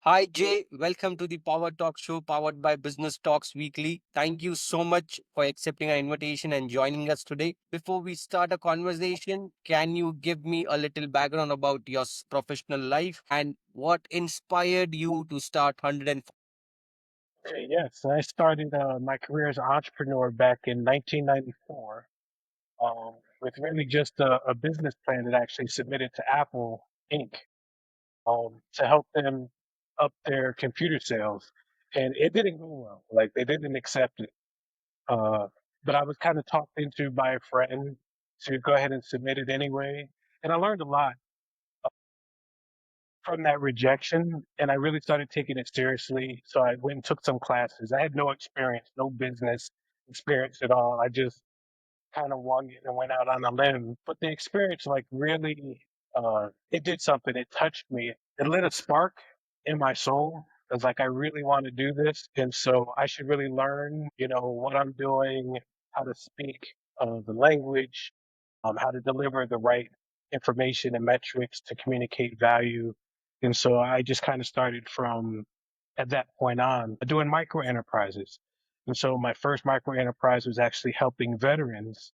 Hi, Jay. Welcome to the Power Talk Show powered by Business Talks Weekly. Thank you so much for accepting our invitation and joining us today. Before we start a conversation, can you give me a little background about your professional life and what inspired you to start 100? Okay, yes, I started my career as an entrepreneur back in 1994 with really just a business plan that I actually submitted to Apple Inc. To help them up their computer sales. And it didn't go well. Like they didn't accept it. Uh, but I was kind of talked into by a friend to go ahead and submit it anyway. And I learned a lot from that rejection, and I really started taking it seriously. So I went and took some classes. I had no experience, no business experience at all. I just kind of wung it and went out on a limb. But the experience, like, really, it did something. It touched me. It lit a spark in my soul. I was like, I really want to do this, and so I should really learn, what I'm doing, how to speak the language, how to deliver the right information and metrics to communicate value. And so I just kind of started from at that point on doing micro enterprises. And so my first micro enterprise was actually helping veterans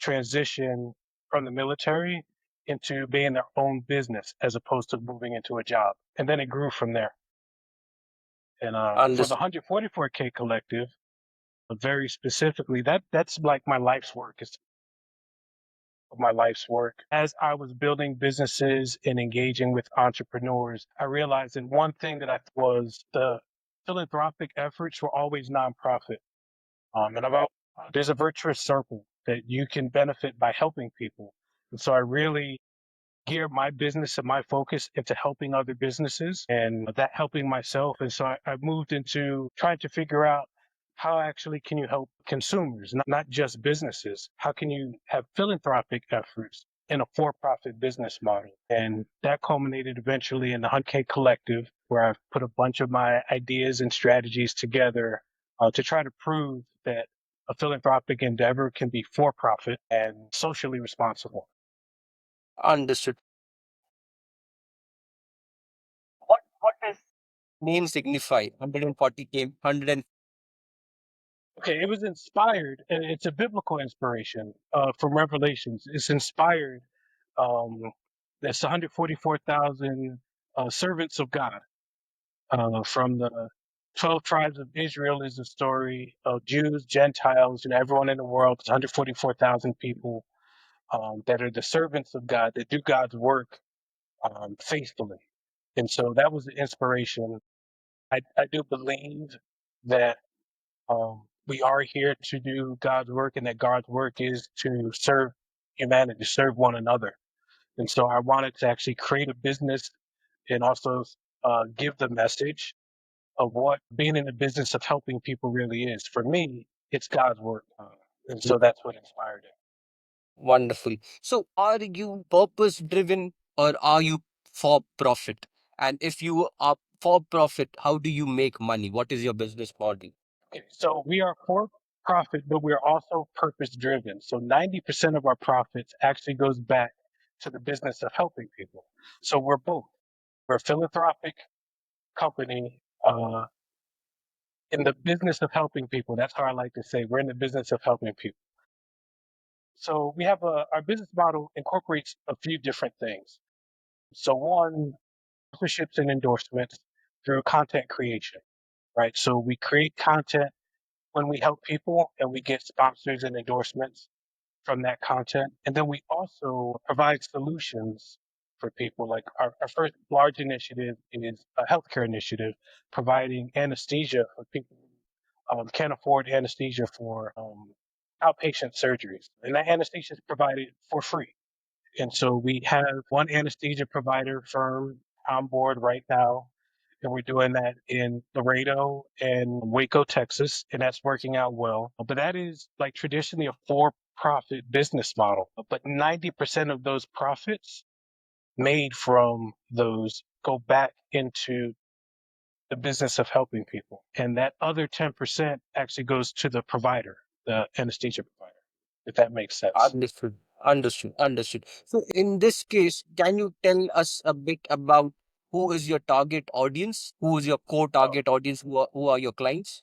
transition from the military into being their own business as opposed to moving into a job. And then it grew from there. And for the Understood. 144K collective, very specifically, that's like my life's work. It's of my life's work. As I was building businesses and engaging with entrepreneurs, I realized that one thing that I was the philanthropic efforts were always nonprofit. And about there's a virtuous circle that you can benefit by helping people. And so I really geared my business and my focus into helping other businesses and that helping myself. And so I moved into trying to figure out how actually can you help consumers, not just businesses? How can you have philanthropic efforts in a for-profit business model? And that culminated eventually in the 100K Collective, where I've put a bunch of my ideas and strategies together to try to prove that a philanthropic endeavor can be for-profit and socially responsible. Understood. What does name signify? 140K, 100. Okay, it was inspired, and it's a biblical inspiration from Revelations. It's inspired. Um, that's 144,000 servants of God from the 12 tribes of Israel is the story of Jews, Gentiles, and everyone in the world. It's 144,000 people that are the servants of God that do God's work faithfully. And so that was the inspiration. I do believe that we are here to do God's work, and that God's work is to serve humanity, to serve one another. And so I wanted to actually create a business and also give the message of what being in the business of helping people really is. For me, it's God's work. And so that's what inspired it. Wonderful. So, are you purpose driven or are you for profit? And if you are for profit, how do you make money? What is your business model? Okay, so we are for profit, but we're also purpose driven. So 90% of our profits actually goes back to the business of helping people. So we're both. We're a philanthropic company in the business of helping people. That's how I like to say we're in the business of helping people. So we have our business model incorporates a few different things. So one, sponsorships and endorsements through content creation, right? So we create content when we help people and we get sponsors and endorsements from that content. And then we also provide solutions for people. Like our first large initiative is a healthcare initiative providing anesthesia for people who can't afford anesthesia for outpatient surgeries. And that anesthesia is provided for free. And so we have one anesthesia provider firm on board right now. And we're doing that in Laredo and Waco, Texas, and that's working out well. But that is like traditionally a for profit business model. But 90% of those profits made from those go back into the business of helping people. And that other 10% actually goes to the provider, the anesthesia provider, if that makes sense. Understood. Understood. Understood. So, in this case, can you tell us a bit about who is your target audience? Who is your core Oh, target audience? Who are your clients?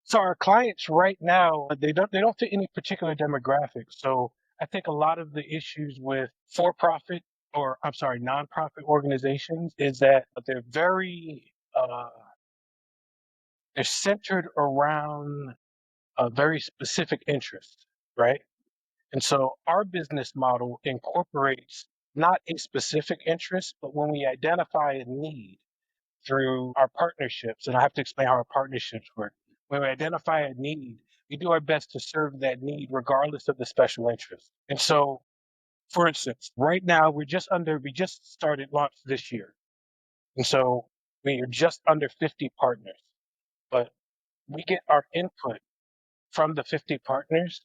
so our clients right now, they don't fit any particular demographic. So I think a lot of the issues with for-profit, or I'm sorry, nonprofit organizations, is that they're centered around a very specific interest, right? And so our business model incorporates not a specific interest, but when we identify a need through our partnerships, and I have to explain how our partnerships work. When we identify a need, we do our best to serve that need regardless of the special interest. And so, for instance, right now we just started launch this year. And so we are just under 50 partners, but we get our input from the 50 partners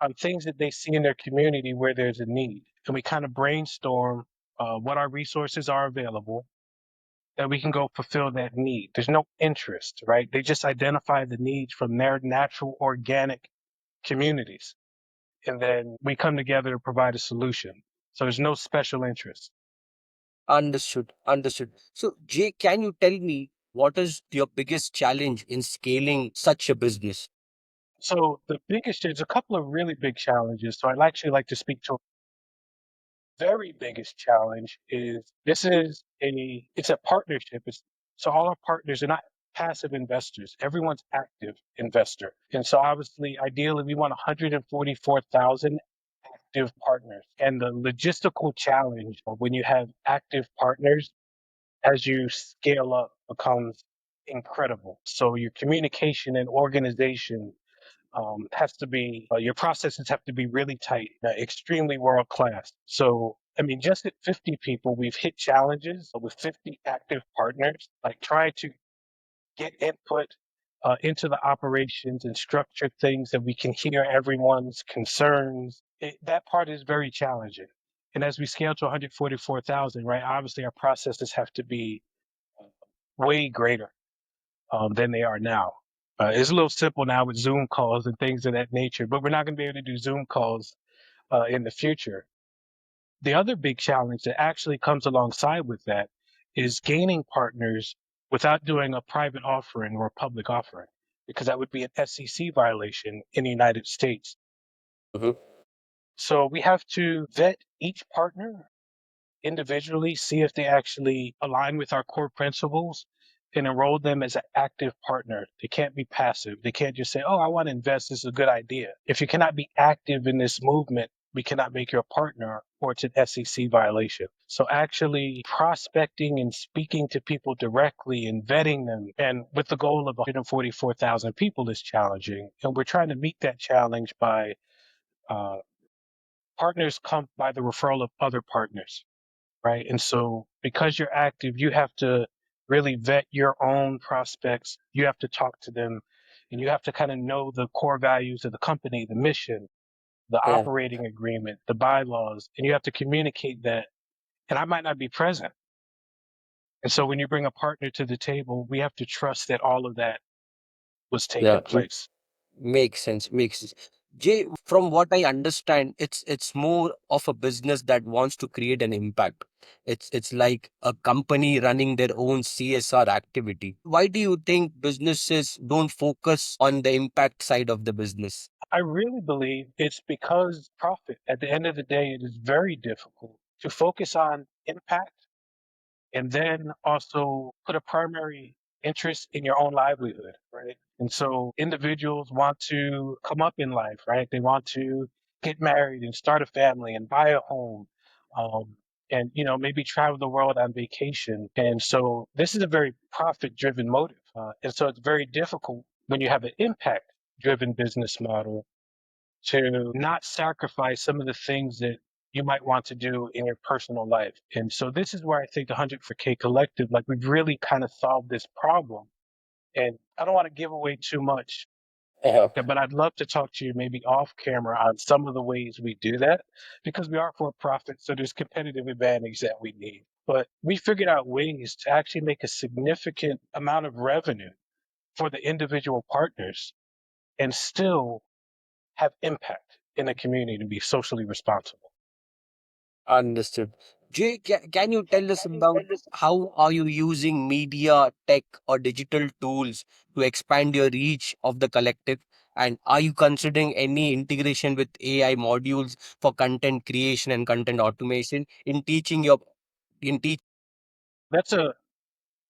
on things that they see in their community where there's a need. And we kind of brainstorm what our resources are available that we can go fulfill that need. There's no interest, right? They just identify the needs from their natural organic communities. And then we come together to provide a solution. So there's no special interest. Understood. Understood. So, Jay, can you tell me what is your biggest challenge in scaling such a business? So there's a couple of really big challenges. So I'd actually like to speak to very biggest challenge is it's a partnership. So all our partners are not passive investors. Everyone's active investor. And so obviously, ideally, we want 144,000 active partners. And the logistical challenge of when you have active partners as you scale up becomes incredible. So your communication and organization has to be your processes have to be really tight, extremely world class. So, I mean, just at 50 people, we've hit challenges with 50 active partners, like trying to get input into the operations and structure things that we can hear everyone's concerns. That part is very challenging. And as we scale to 144,000, right, obviously our processes have to be way greater than they are now. It's a little simple now with Zoom calls and things of that nature, but we're not going to be able to do Zoom calls in the future. The other big challenge that actually comes alongside with that is gaining partners without doing a private offering or a public offering, because that would be an SEC violation in the United States. Mhm. So we have to vet each partner individually, see if they actually align with our core principles and enroll them as an active partner. They can't be passive. They can't just say, oh, I want to invest. This is a good idea. If you cannot be active in this movement, we cannot make you a partner or it's an SEC violation. So actually prospecting and speaking to people directly and vetting them and with the goal of 144,000 people is challenging. And we're trying to meet that challenge by uh, partners come by the referral of other partners, right? And so because you're active, you have to really vet your own prospects. You have to talk to them and you have to kind of know the core values of the company, the mission, the Yeah. operating agreement, the bylaws, and you have to communicate that. And I might not be present. And so when you bring a partner to the table, we have to trust that all of that was Yeah. taking place. Makes sense. Makes sense. Jay, from what I understand, it's more of a business that wants to create an impact. It's like a company running their own CSR activity. Why do you think businesses don't focus on the impact side of the business? I really believe it's because profit, at the end of the day, it is very difficult to focus on impact and then also put a primary interest in your own livelihood, right? And so individuals want to come up in life, right? They want to get married and start a family and buy a home, um, and maybe travel the world on vacation. And so this is a very profit-driven motive, and so it's very difficult when you have an impact-driven business model to not sacrifice some of the things that you might want to do in your personal life. And so this is where I think the 100 for K collective, like we've really kind of solved this problem. And I don't want to give away too much, Yeah. but I'd love to talk to you maybe off camera on some of the ways we do that because we are for profit. So there's competitive advantage that we need. But we figured out ways to actually make a significant amount of revenue for the individual partners and still have impact in the community to be socially responsible. Understood. Jay, can you tell us about how are you using media, tech, or digital tools to expand your reach of the collective? And are you considering any integration with AI modules for content creation and content automation in teaching your in teach? That's a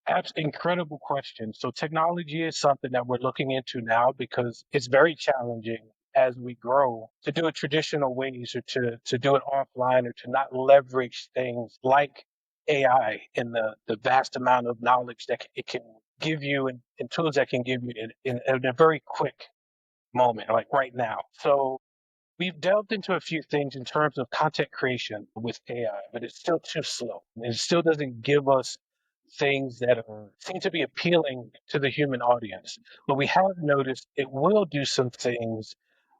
That's an incredible question. So technology is something that we're looking into now because it's very challenging as we grow to do it traditional ways or to do it offline or to not leverage things like AI and the vast amount of knowledge that it can give you and tools that can give you in a very quick moment, like right now. So we've delved into a few things in terms of content creation with AI, but it's still too slow. It still doesn't give us things that seem to be appealing to the human audience. But we have noticed it will do some things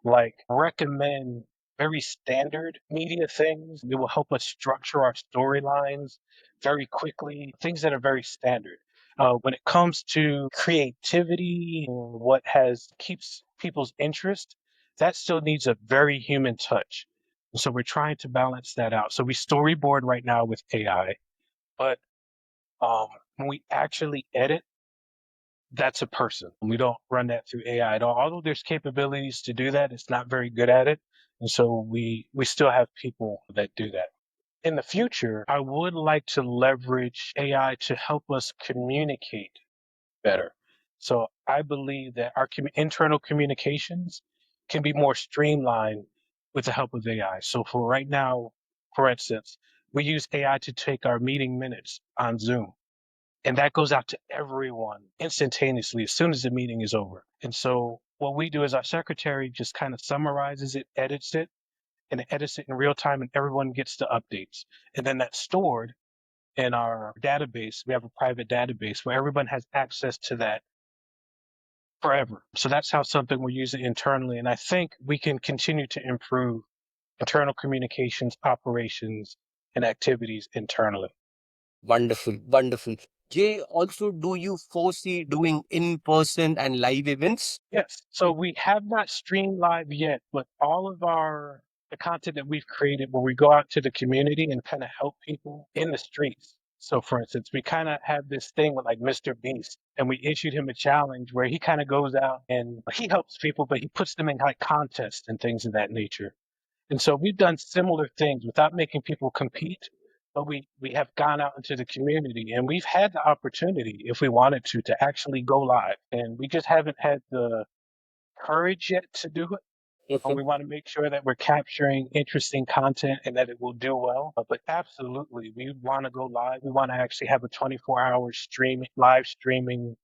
like recommend very standard media things. It will help us structure our storylines very quickly, things that are very standard. When it comes to creativity, what has keeps people's interest, that still needs a very human touch. So we're trying to balance that out. So we storyboard right now with AI, but um, when we actually edit, that's a person. We don't run that through AI at all. Although there's capabilities to do that, it's not very good at it. And so we still have people that do that. In the future, I would like to leverage AI to help us communicate better. So I believe that our internal communications can be more streamlined with the help of AI. So for right now, for instance, we use AI to take our meeting minutes on Zoom. And that goes out to everyone instantaneously as soon as the meeting is over. And so what we do is our secretary just kind of summarizes it, edits it, and it edits it in real time, and everyone gets the updates. And then that's stored in our database. We have a private database where everyone has access to that forever. So that's how something we're using internally. And I think we can continue to improve internal communications, operations, and activities internally. Wonderful, wonderful. Jay, also, do you foresee doing in-person and live events? Yes. So we have not streamed live yet, but all of our the content that we've created where we go out to the community and kind of help people in the streets. So for instance, we kind of have this thing with like Mr. Beast, and we issued him a challenge where he kind of goes out and he helps people, but he puts them in like contests and things of that nature. And so we've done similar things without making people compete, but we have gone out into the community and we've had the opportunity, if we wanted to actually go live. And we just haven't had the courage yet to do it. We want to make sure that we're capturing interesting content and that it will do well. But absolutely, we want to go live. We want to actually have a 24-hour live streaming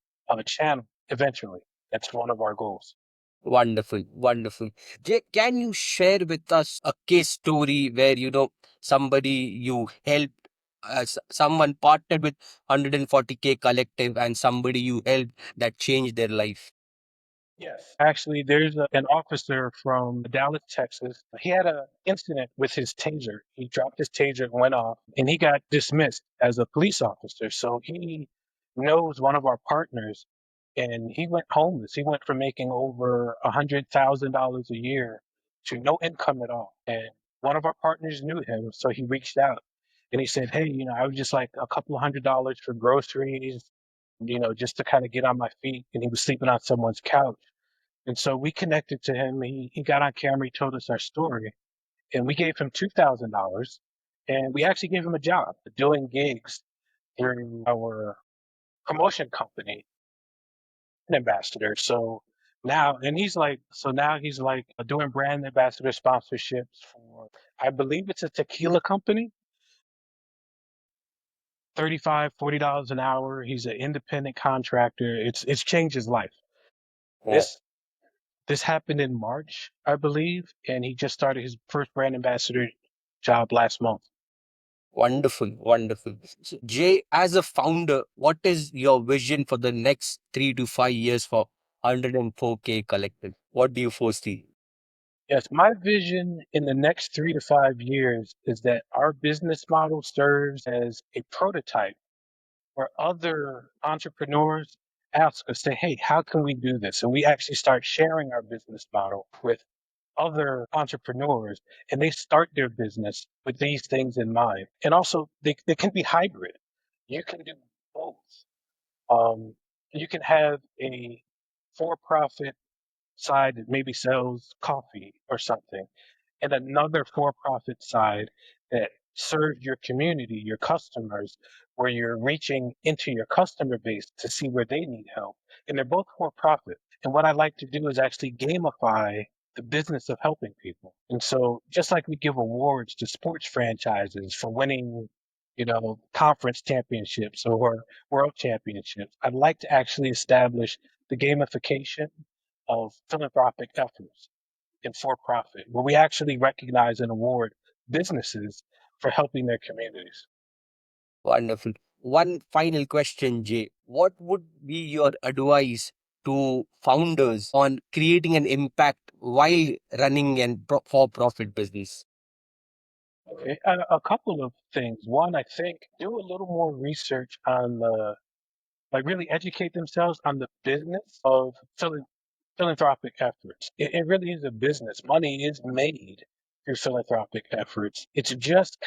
channel eventually. That's one of our goals. Wonderful, wonderful. Jay, can you share with us a case story where somebody you helped, someone partnered with 140K collective, and somebody you helped that changed their life? Yes. Actually, there's an officer from Dallas, Texas. He had an incident with his taser. He dropped his taser, it went off, and he got dismissed as a police officer. So he knows one of our partners, and he went homeless. He went from making over $100,000 a year to no income at all. And one of our partners knew him, so he reached out and he said, "Hey, I would just like a couple of $100 for groceries, just to kind of get on my feet." And he was sleeping on someone's couch. And so we connected to him. He got on camera, he told us our story, and we gave him $2,000. And we actually gave him a job doing gigs through our promotion company, an ambassador. Now he's like doing brand ambassador sponsorships for, I believe it's a tequila company, 35, $40 an hour. He's an independent contractor. It's changed his life. This This happened in March, I believe, and he just started his first brand ambassador job last month. Wonderful, wonderful. So, Jay, as a founder, what is your vision for the next 3 to 5 years for 104K collective? What do you foresee? Yes, my vision in the next 3 to 5 years is that our business model serves as a prototype where other entrepreneurs ask us, say, "Hey, how can we do this?" And we actually start sharing our business model with other entrepreneurs and they start their business with these things in mind. And also, they can be hybrid. You can do both. Um, you can have a for profit side that maybe sells coffee or something, and another for profit side that serves your community, your customers, where you're reaching into your customer base to see where they need help. And they're both for profit. And what I like to do is actually gamify the business of helping people. And so just like we give awards to sports franchises for winning, conference championships or world championships, I'd like to actually establish the gamification of philanthropic efforts and for profit, where we actually recognize and award businesses for helping their communities. Wonderful. One final question, Jay. What would be your advice to founders on creating an impact while running an for-profit business? Okay, a couple of things. One, I think do a little more research on like really educate themselves on the business of philanthropic efforts. It really is a business. Money is made through philanthropic efforts. It's just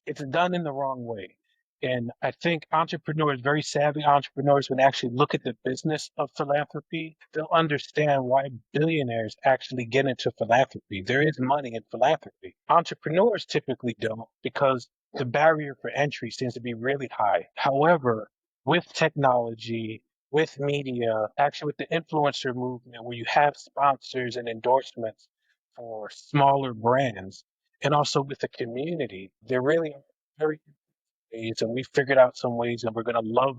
it's done in the wrong way. And I think entrepreneurs, very savvy entrepreneurs, when they actually look at the business of philanthropy, they'll understand why billionaires actually get into philanthropy. There is money in philanthropy. Entrepreneurs typically don't because the barrier for entry seems to be really high. However, with technology, with media, actually with the influencer movement, where you have sponsors and endorsements for smaller brands, and also with the community, there really are very ways, and we figured out some ways, and we're going to love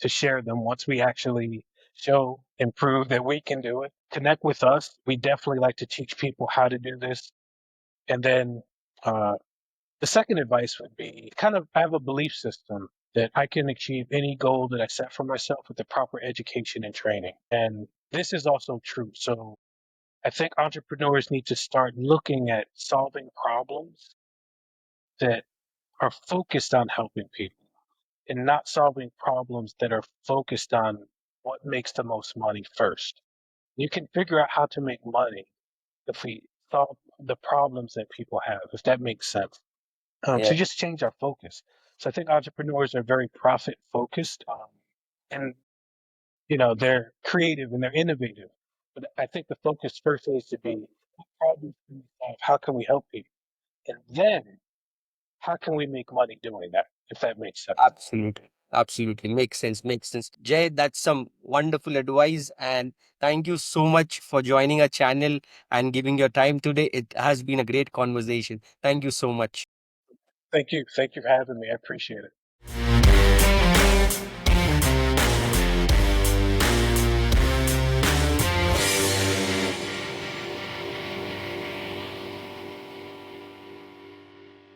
to share them once we actually show and prove that we can do it. Connect with us. We definitely like to teach people how to do this. And then uh, the second advice would be I have a belief system that I can achieve any goal that I set for myself with the proper education and training. And this is also true. So I think entrepreneurs need to start looking at solving problems that are focused on helping people and not solving problems that are focused on what makes the most money first. You can figure out how to make money if we solve the problems that people have, if that makes sense. Yeah, To just change our focus. So I think entrepreneurs are very profit focused, and they're creative and they're innovative. But I think the focus first needs to be what problems can we solve? How can we help people? And then how can we make money doing that? If that makes sense. absolutely. Absolutely. Makes sense. Makes sense. Jay, that's some wonderful advice. And thank you so much for joining our channel and giving your time today. It has been a great conversation. Thank you so much. Thank you. Thank you for having me. I appreciate it.